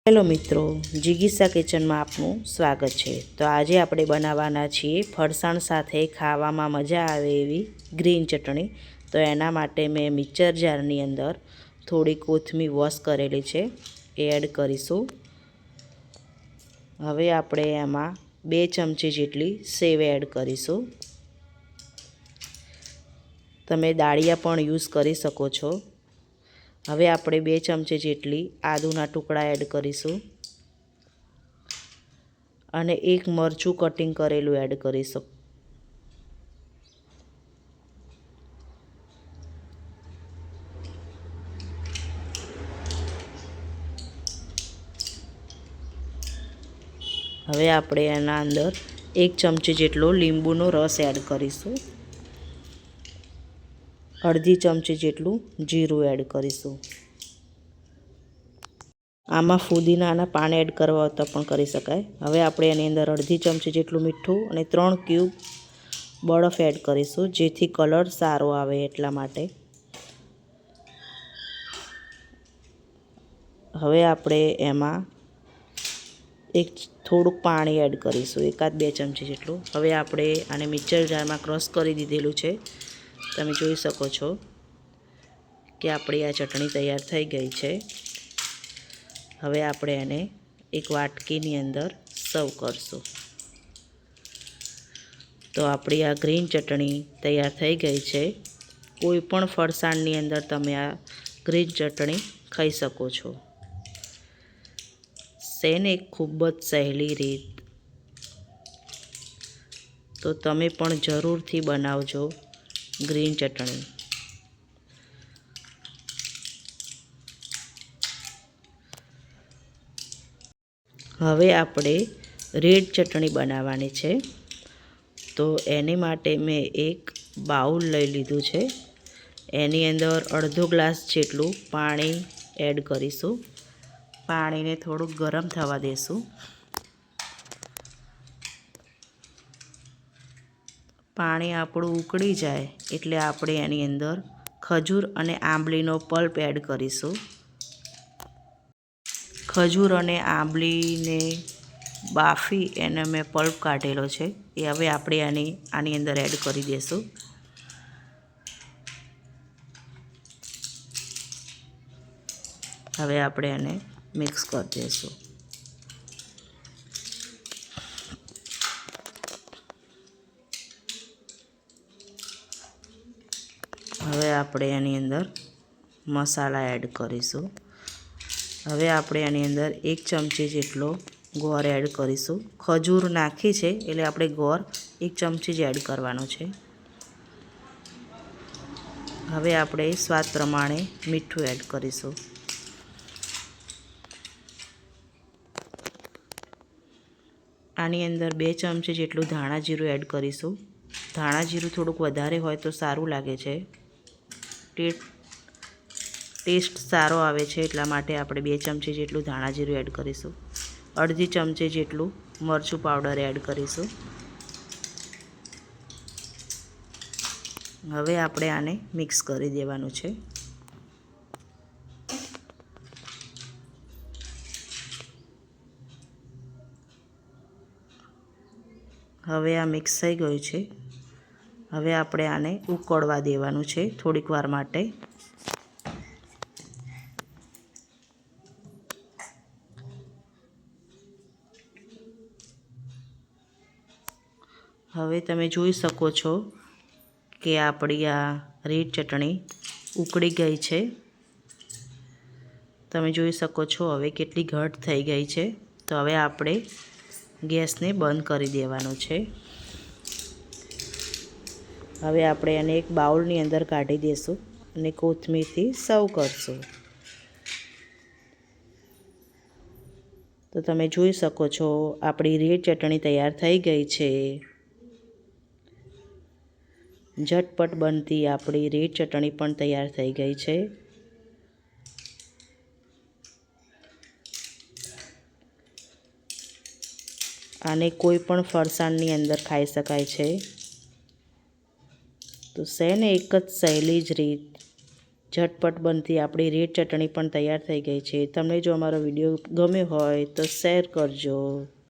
Hello મિત્રો, જિગીસા કિચનમાં આપનું સ્વાગત છે। તો આજે આપણે બનાવવાના છીએ ફરસાણ સાથે ખાવામાં મજા આવે એવી ગ્રીન ચટણી। તો એના માટે મેં મિક્સર જારની અંદર થોડી કોથમીર વોશ કરેલી છે એ એડ કરીશું। હવે આપણે એમાં 2 ચમચી જેટલી સેવ એડ કરીશું। તમે દાળિયા પણ યુઝ કરી શકો છો। હવે આપણે 2 ચમચી જેટલી આદુના ટુકડા એડ કરીશું અને એક મરચું કટિંગ કરેલું એડ કરીશું। હવે આપણે એના અંદર 1 ચમચી જેટલો લીંબુનો રસ એડ કરીશું। અડધી ચમચી જેટલું જીરું એડ કરીશું। આમાં ફુદીનાના પાન એડ કરવા હોય તો પણ કરી શકાય। હવે આપણે એની અંદર અડધી ચમચી જેટલું મીઠું અને 3 ક્યુબ બરફ એડ કરીશું, જેથી કલર સારો આવે એટલા માટે। હવે આપણે એમાં થોડુંક પાણી એડ કરીશું, 1-2 ચમચી જેટલું। હવે આપણે આને મિક્સર જારમાં ક્રશ કરી દીધેલું છે। તમે જોઈ શકો છો કે આપણી આ ચટણી તૈયાર થઈ ગઈ છે। હવે આપણે એને એક વાટકીની અંદર સર્વ કરશું। તો આપણી આ ગ્રીન ચટણી તૈયાર થઈ ગઈ છે। કોઈ પણ ફરસાણની અંદર તમે આ ગ્રીન ચટણી ખાઈ શકો છો। સેને ખૂબ જ સહેલી રીત, તો તમે પણ જરૂરથી બનાવજો ગ્રીન ચટણી। હવે આપણે રેડ ચટણી બનાવવાની છે। તો એની માટે મેં એક બાઉલ લઈ લીધું છે। એની અંદર અડધો ગ્લાસ જેટલું પાણી એડ કરીશું। પાણીને થોડુંક ગરમ થવા દેશું। પાણી આપણું ઉકળી જાય એટલે આપણે એની અંદર ખજૂર અને આંબલીનો પલ્પ એડ કરીશું। ખજૂર અને આંબલીને બાફી એને મેં પલ્પ કાઢેલો છે, એ હવે આપણે આની અંદર એડ કરી દઈશું। હવે આપણે એને મિક્સ કરી દઈશું। હવે આપણે એની અંદર મસાલા એડ કરીશું। હવે આપણે આની અંદર 1 ચમચી જેટલો ગોળ એડ કરીશું। ખજૂર નાખી છે એટલે આપણે ગોળ 1 ચમચી જ એડ કરવાનો છે। હવે આપણે સ્વાદ પ્રમાણે મીઠું એડ કરીશું। આની અંદર 2 ચમચી જેટલું ધાણા જીરું એડ કરીશું। ધાણા જીરું થોડુંક વધારે હોય તો સારું લાગે છે, ટેસ્ટ સારો આવે છે, એટલા માટે આપણે 2 ચમચી જેટલું ધાણા જીરું એડ કરીશું। અડધી ચમચી જેટલું મરચું પાવડર એડ કરીશું। હવે આપણે આને મિક્સ કરી દેવાનું છે। હવે આ મિક્સ થઈ ગયું છે। હવે આપણે આને ઉકળવા દેવાનું છે થોડીક વાર માટે। હવે તમે જોઈ શકો છો કે આપણી આ રેડ ચટણી ઉકળી ગઈ છે। તમે જોઈ શકો છો હવે કેટલી ઘટ થઈ ગઈ છે। તો હવે આપણે ગેસને બંધ કરી દેવાનો છે। હવે આપણે એને એક બાઉલની અંદર કાઢી દઈશું અને કોથમીરથી સર્વ કરશું। તો તમે જોઈ શકો છો આપણી રેડ ચટણી તૈયાર થઈ ગઈ છે। ઝટપટ બનતી આપણી રેડ ચટણી પણ તૈયાર થઈ ગઈ છે। આને કોઈ પણ ફરસાણની અંદર ખાઈ શકાય છે। તો સેને એક જ સહેલી જ રીત ઝટપટ બનતી આપણી રેડ ચટણી પણ તૈયાર થઈ ગઈ છે. તમને જો અમારો વિડીયો ગમ્યો હોય તો શેર કરજો.